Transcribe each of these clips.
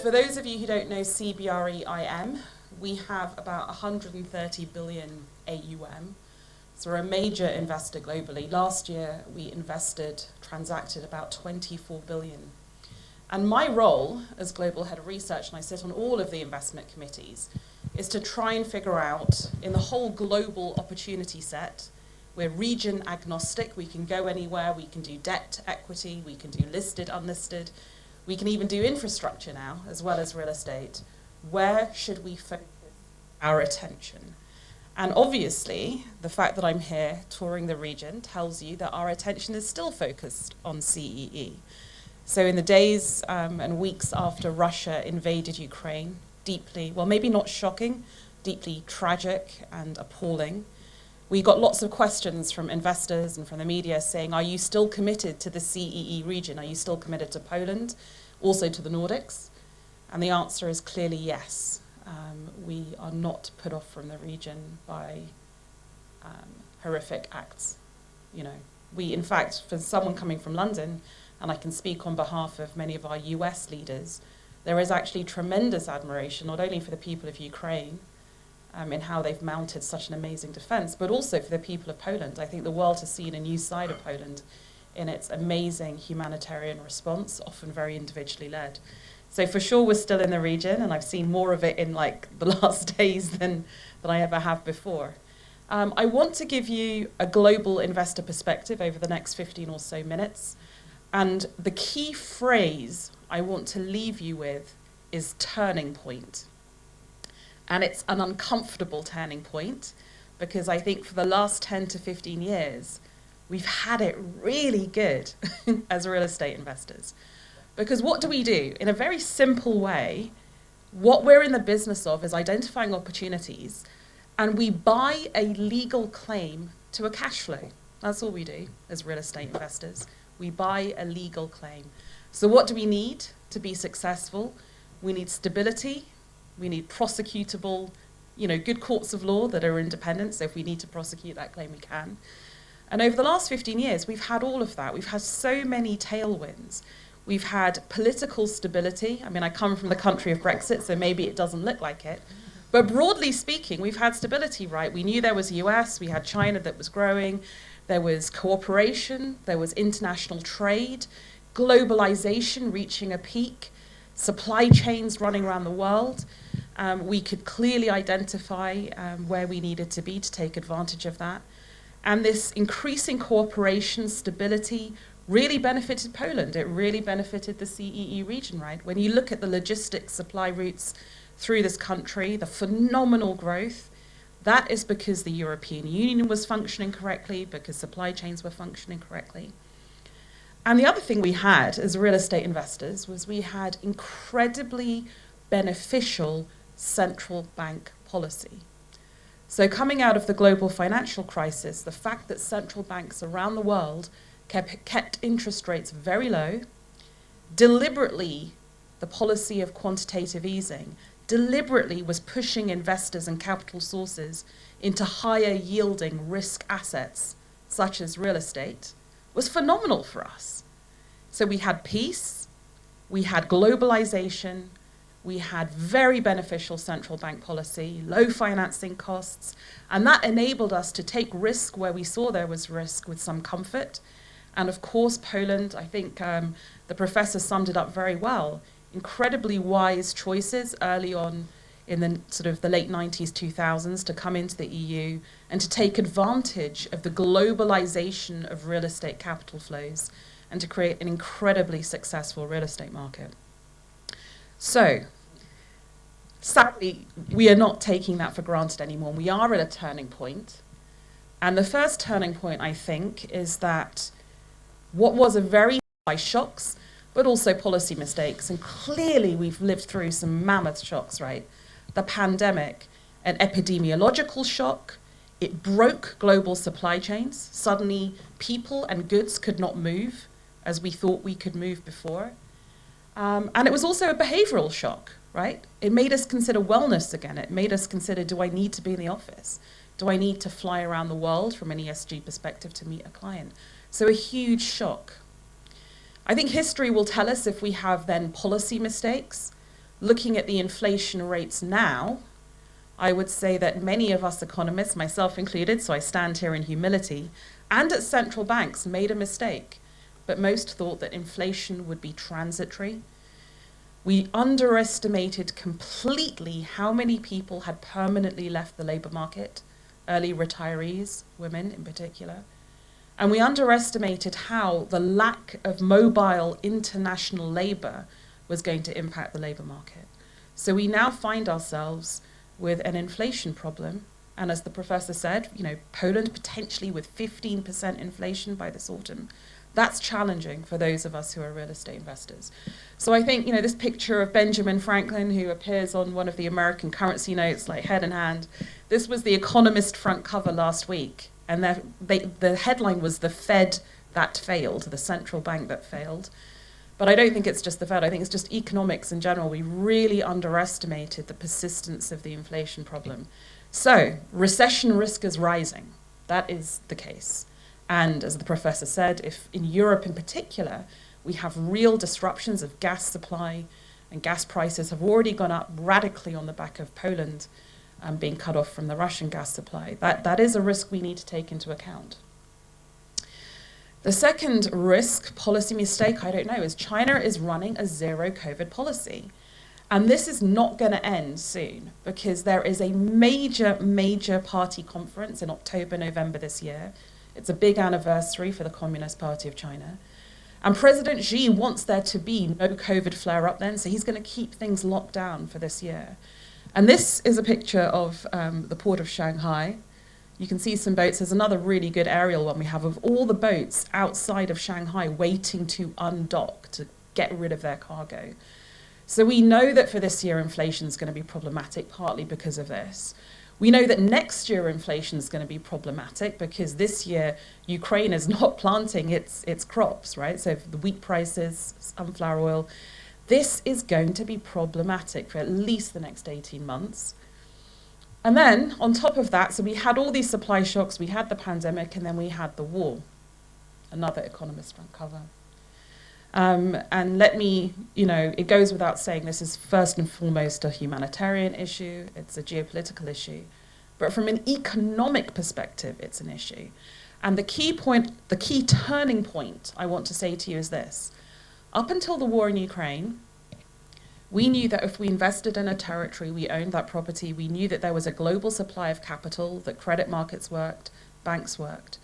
For those of you who don't know CBRE IM, we have about 130 billion AUM. So we're a major investor globally. Last year we transacted about 24 billion. And my role as Global Head of Research, and I sit on all of the investment committees, is to try and figure out in the whole global opportunity set, we're region agnostic, we can go anywhere, we can do debt, equity, we can do listed, unlisted, we can even do infrastructure now, as well as real estate. Where should we focus our attention? And obviously, the fact that I'm here touring the region tells you that our attention is still focused on CEE. So in the days and weeks after Russia invaded Ukraine, deeply, well, maybe not shocking, deeply tragic and appalling, we got lots of questions from investors and from the media saying, are you still committed to the CEE region? Are you still committed to Poland, also to the Nordics? And the answer is clearly yes. We are not put off from the region by horrific acts. You know, we, in fact, for someone coming from London, and I can speak on behalf of many of our US leaders, there is actually tremendous admiration, not only for the people of Ukraine, in how they've mounted such an amazing defense, but also for the people of Poland. I think the world has seen a new side of Poland in its amazing humanitarian response, often very individually led. So for sure we're still in the region, and I've seen more of it in like the last days than I ever have before. I want to give you a global investor perspective over the next 15 or so minutes. And the key phrase I want to leave you with is turning point. And it's an uncomfortable turning point because I think for the last 10 to 15 years, we've had it really good as real estate investors. Because what do? In a very simple way, what we're in the business of is identifying opportunities, and we buy a legal claim to a cash flow. That's all we do as real estate investors. We buy a legal claim. So what do we need to be successful? We need stability. We need prosecutable, good courts of law that are independent. So if we need to prosecute that claim, we can. And over the last 15 years, we've had all of that. We've had so many tailwinds. We've had political stability. I mean, I come from the country of Brexit, so maybe it doesn't look like it. But broadly speaking, we've had stability, right? We knew there was US, we had China that was growing, there was cooperation, there was international trade, globalization reaching a peak, supply chains running around the world. We could clearly identify where we needed to be to take advantage of that. And this increasing cooperation, stability, really benefited Poland. It really benefited the CEE region, right? When you look at the logistics supply routes through this country, the phenomenal growth, that is because the European Union was functioning correctly, because supply chains were functioning correctly. And the other thing we had as real estate investors was we had incredibly beneficial central bank policy. So coming out of the global financial crisis, the fact that central banks around the world kept interest rates very low, deliberately the policy of quantitative easing, deliberately was pushing investors and capital sources into higher yielding risk assets, such as real estate, was phenomenal for us. So we had peace, we had globalization, we had very beneficial central bank policy, low financing costs, and that enabled us to take risk where we saw there was risk with some comfort. And of course, Poland, I think the professor summed it up very well, incredibly wise choices early on in the sort of the late 90s, 2000s to come into the EU and to take advantage of the globalization of real estate capital flows and to create an incredibly successful real estate market. So, sadly, we are not taking that for granted anymore. We are at a turning point. And the first turning point, I think, is that what was a very high shocks, but also policy mistakes. And clearly we've lived through some mammoth shocks, right? The pandemic, an epidemiological shock. It broke global supply chains. Suddenly people and goods could not move as we thought we could move before. And it was also a behavioral shock, right? It made us consider wellness again. It made us consider, do I need to be in the office? Do I need to fly around the world from an ESG perspective to meet a client? So a huge shock. I think history will tell us if we have then policy mistakes. Looking at the inflation rates now, I would say that many of us economists, myself included, so I stand here in humility, and at central banks made a mistake, but most thought that inflation would be transitory. We underestimated completely how many people had permanently left the labour market, early retirees, women in particular. And we underestimated how the lack of mobile international labour was going to impact the labour market. So we now find ourselves with an inflation problem. And as the professor said, Poland potentially with 15% inflation by this autumn. That's challenging for those of us who are real estate investors. So I think, this picture of Benjamin Franklin, who appears on one of the American currency notes, like head in hand, this was the Economist front cover last week. And the headline was "The Fed That Failed," the central bank that failed. But I don't think it's just the Fed. I think it's just economics in general. We really underestimated the persistence of the inflation problem. So recession risk is rising. That is the case. And as the professor said, if in Europe in particular, we have real disruptions of gas supply and gas prices have already gone up radically on the back of Poland being cut off from the Russian gas supply, that is a risk we need to take into account. The second risk, policy mistake, I don't know, is China is running a zero COVID policy. And this is not going to end soon because there is a major party conference in October, November this year. It's a big anniversary for the Communist Party of China. And President Xi wants there to be no COVID flare-up then, so he's going to keep things locked down for this year. And this is a picture of the port of Shanghai. You can see some boats. There's another really good aerial one we have of all the boats outside of Shanghai waiting to undock to get rid of their cargo. So we know that for this year, inflation is going to be problematic, partly because of this. We know that next year inflation is going to be problematic because this year Ukraine is not planting its crops, right? So the wheat prices, sunflower oil, this is going to be problematic for at least the next 18 months. And then on top of that, so we had all these supply shocks, we had the pandemic, and then we had the war, another Economist front cover. And let me, it goes without saying, this is first and foremost a humanitarian issue, it's a geopolitical issue, but from an economic perspective, it's an issue. And the key turning point I want to say to you is this. Up until the war in Ukraine, we knew that if we invested in a territory, we owned that property, we knew that there was a global supply of capital, that credit markets worked, banks worked.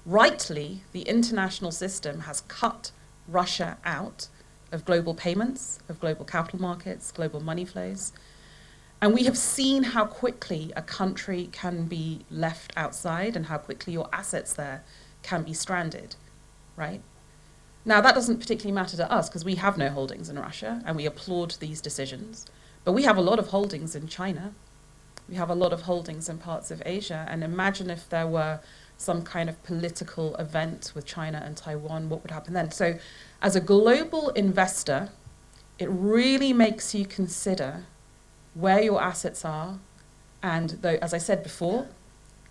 Rightly, the international system has cut Russia out of global payments, of global capital markets, global money flows. And we have seen how quickly a country can be left outside and how quickly your assets there can be stranded, right? Now, that doesn't particularly matter to us because we have no holdings in Russia and we applaud these decisions. But we have a lot of holdings in China. We have a lot of holdings in parts of Asia. And imagine if there were some kind of political event with China and Taiwan, what would happen then? So as a global investor, it really makes you consider where your assets are. And though, as I said before,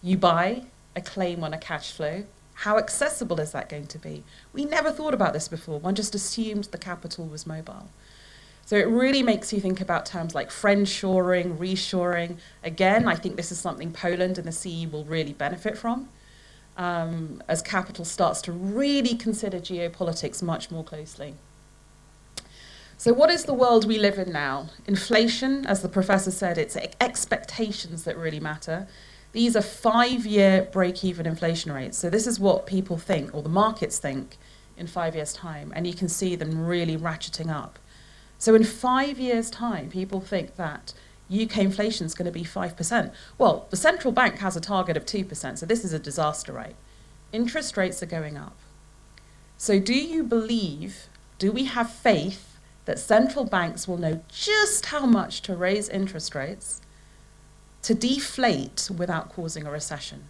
you buy a claim on a cash flow. How accessible is that going to be? We never thought about this before. One just assumed the capital was mobile. So it really makes you think about terms like friendshoring, reshoring. Again, I think this is something Poland and the CE will really benefit from as capital starts to really consider geopolitics much more closely. So what is the world we live in now? Inflation, as the professor said, it's expectations that really matter. These are 5-year break-even inflation rates. So this is what people think, or the markets think, in 5 years' time. And you can see them really ratcheting up. So in 5 years' time, people think that UK inflation is going to be 5%. Well, the central bank has a target of 2%, so this is a disaster rate. Interest rates are going up. So do we have faith that central banks will know just how much to raise interest rates to deflate without causing a recession?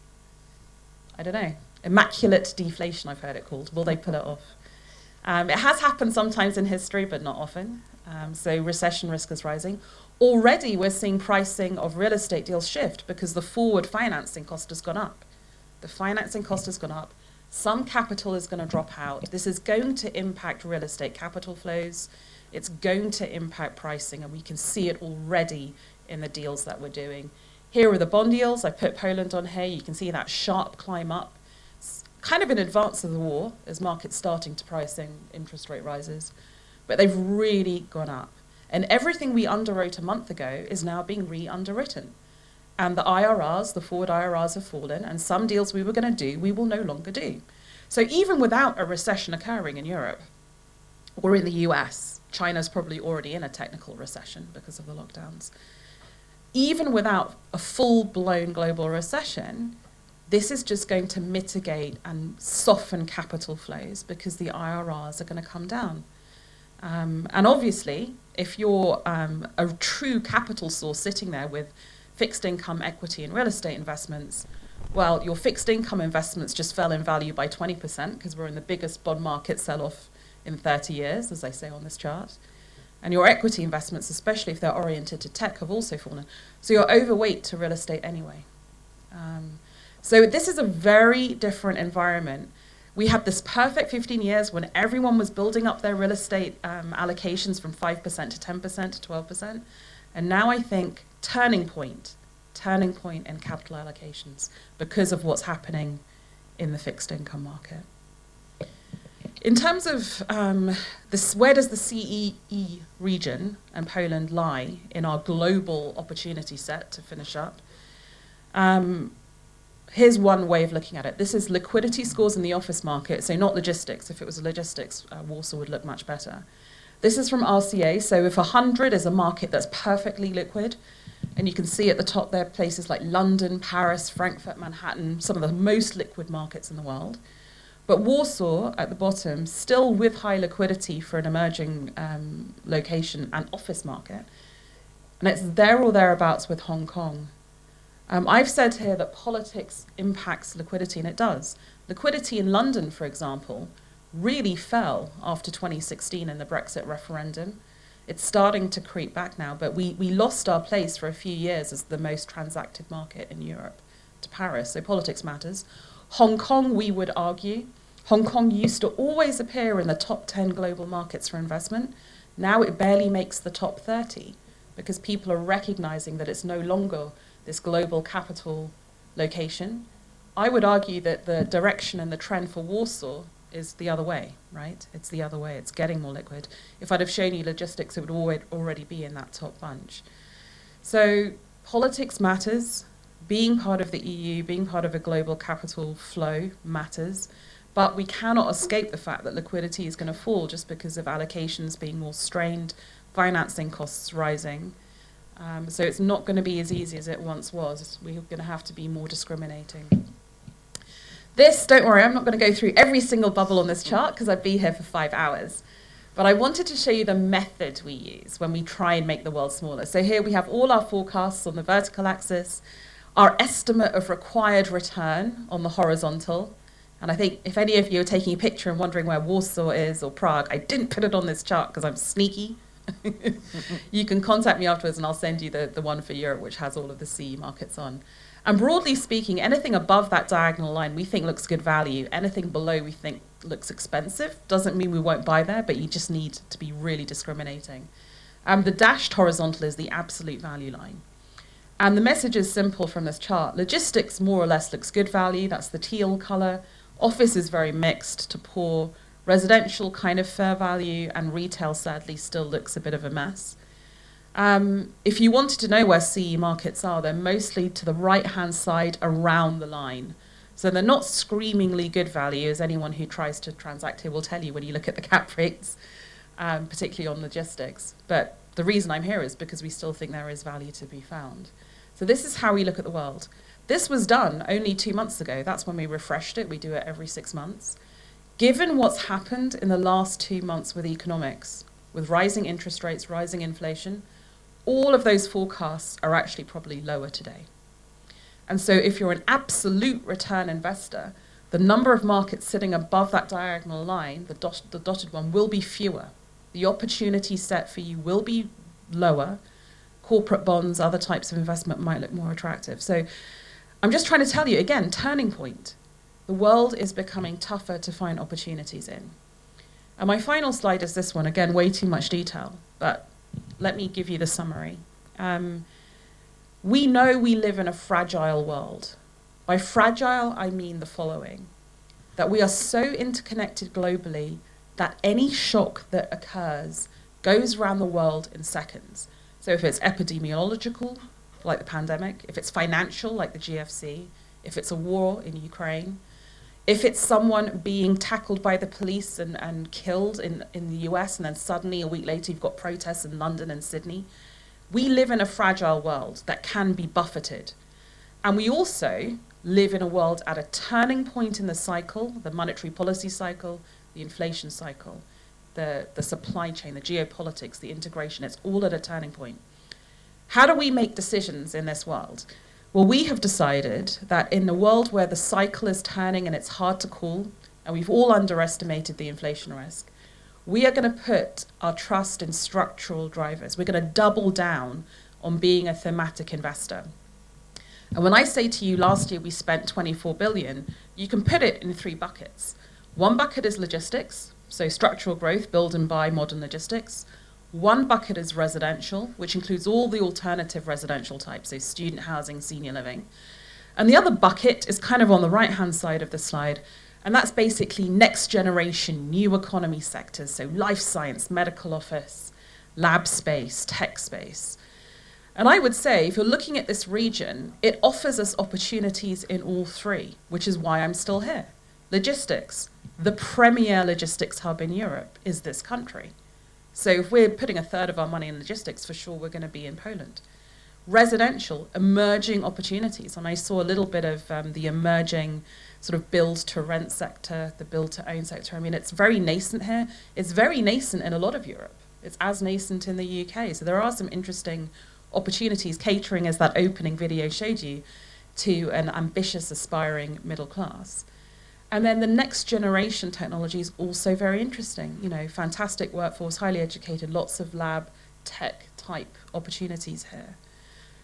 I don't know. Immaculate deflation, I've heard it called. Will they pull it off? It has happened sometimes in history, but not often. So recession risk is rising. Already we're seeing pricing of real estate deals shift because the forward financing cost has gone up. The financing cost has gone up. Some capital is going to drop out. This is going to impact real estate capital flows. It's going to impact pricing, and we can see it already in the deals that we're doing. Here are the bond yields. I put Poland on here. You can see that sharp climb up. It's kind of in advance of the war as markets starting to price in interest rate rises. But they've really gone up. And everything we underwrote a month ago is now being re-underwritten. And the IRRs, the forward IRRs have fallen, and some deals we were going to do, we will no longer do. So even without a recession occurring in Europe or in the US, China's probably already in a technical recession because of the lockdowns. Even without a full-blown global recession, this is just going to mitigate and soften capital flows because the IRRs are going to come down. And obviously, if you're a true capital source sitting there with fixed income, equity, and real estate investments, well, your fixed income investments just fell in value by 20% because we're in the biggest bond market sell-off in 30 years, as I say on this chart. And your equity investments, especially if they're oriented to tech, have also fallen. So you're overweight to real estate anyway. So this is a very different environment. We had this perfect 15 years when everyone was building up their real estate allocations from 5% to 10% to 12%. And now I think turning point in capital allocations because of what's happening in the fixed income market. In terms of where does the CEE region and Poland lie in our global opportunity set to finish up? Here's one way of looking at it. This is liquidity scores in the office market, so not logistics. If it was logistics, Warsaw would look much better. This is from RCA, so if 100 is a market that's perfectly liquid, and you can see at the top there places like London, Paris, Frankfurt, Manhattan, some of the most liquid markets in the world. But Warsaw, at the bottom, still with high liquidity for an emerging location and office market. And it's there or thereabouts with Hong Kong. I've said here that politics impacts liquidity, and it does. Liquidity in London, for example, really fell after 2016 in the Brexit referendum. It's starting to creep back now, but we lost our place for a few years as the most transacted market in Europe to Paris, so politics matters. Hong Kong, we would argue. Hong Kong used to always appear in the top 10 global markets for investment. Now it barely makes the top 30 because people are recognizing that it's no longer this global capital location. I would argue that the direction and the trend for Warsaw is the other way, right? It's the other way. It's getting more liquid. If I'd have shown you logistics, it would already be in that top bunch. So politics matters. Being part of the EU, being part of a global capital flow matters. But we cannot escape the fact that liquidity is going to fall just because of allocations being more strained, financing costs rising. So it's not going to be as easy as it once was. We're going to have to be more discriminating. This, don't worry, I'm not going to go through every single bubble on this chart because I'd be here for 5 hours. But I wanted to show you the method we use when we try and make the world smaller. So here we have all our forecasts on the vertical axis, our estimate of required return on the horizontal. And I think if any of you are taking a picture and wondering where Warsaw is or Prague, I didn't put it on this chart because I'm sneaky. You can contact me afterwards and I'll send you the one for Europe, which has all of the CE markets on. And broadly speaking, anything above that diagonal line we think looks good value. Anything below we think looks expensive. Doesn't mean we won't buy there, but you just need to be really discriminating. The dashed horizontal is the absolute value line. And the message is simple from this chart. Logistics more or less looks good value. That's the teal color. Office is very mixed to poor. Residential kind of fair value, and retail sadly still looks a bit of a mess. If you wanted to know where CE markets are, they're mostly to the right-hand side around the line. So they're not screamingly good value, as anyone who tries to transact here will tell you when you look at the cap rates, particularly on logistics. But the reason I'm here is because we still think there is value to be found. So this is how we look at the world. This was done only 2 months ago. That's when we refreshed it. We do it every 6 months. Given what's happened in the last 2 months with economics, with rising interest rates, rising inflation, all of those forecasts are actually probably lower today. And so if you're an absolute return investor, the number of markets sitting above that diagonal line, the dotted one, will be fewer. The opportunity set for you will be lower. Corporate bonds, other types of investment might look more attractive. So I'm just trying to tell you, again, turning point. the world is becoming tougher to find opportunities in. And my final slide is this one. Again, way too much detail, but let me give you the summary. We know we live in a fragile world. By fragile, I mean the following: that we are so interconnected globally that any shock that occurs goes around the world in seconds. So if it's epidemiological, like the pandemic, if it's financial, like the GFC, if it's a war in Ukraine, if it's someone being tackled by the police and killed in the US, and then suddenly a week later you've got protests in London and Sydney. We live in a fragile world that can be buffeted. And we also live in a world at a turning point in the cycle, the monetary policy cycle, the inflation cycle, the supply chain, the geopolitics, the integration. It's all at a turning point. How do we make decisions in this world? Well, we have decided that in the world where the cycle is turning and it's hard to call, and we've all underestimated the inflation risk, we are going to put our trust in structural drivers. We're going to double down on being a thematic investor. And when I say to you, last year we spent 24 billion, you can put it in 3 buckets. One bucket is logistics, so structural growth, build and buy modern logistics. One bucket is residential, which includes all the alternative residential types, so student housing, senior living. And the other bucket is kind of on the right-hand side of the slide, and that's basically next generation, new economy sectors, so life science, medical office, lab space, tech space. And I would say, if you're looking at this region, it offers us opportunities in all 3, which is why I'm still here. Logistics, the premier logistics hub in Europe is this country. So if we're putting a third of our money in logistics, for sure we're going to be in Poland. Residential, emerging opportunities. And I saw a little bit of the emerging sort of build-to-rent sector, the build-to-own sector. I mean, it's very nascent here. It's very nascent in a lot of Europe. It's as nascent in the UK. So there are some interesting opportunities, catering, as that opening video showed you, to an ambitious, aspiring middle class. And then the next generation technology is also very interesting. You know, fantastic workforce, highly educated, lots of lab tech type opportunities here.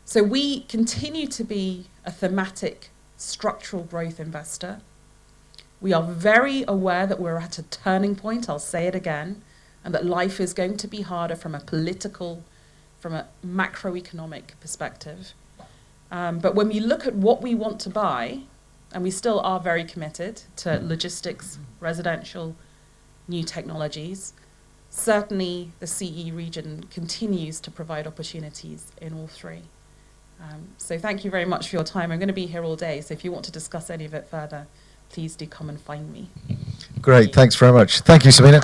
So we continue to be a thematic structural growth investor. We are very aware that we're at a turning point, I'll say it again, and that life is going to be harder from a political, from a macroeconomic perspective. But when we look at what we want to buy, and we still are very committed to logistics, residential, new technologies, certainly the CE region continues to provide opportunities in all 3. So thank you very much for your time. I'm going to be here all day, so if you want to discuss any of it further, please do come and find me. Great, thanks very much. Thank you, Sabina.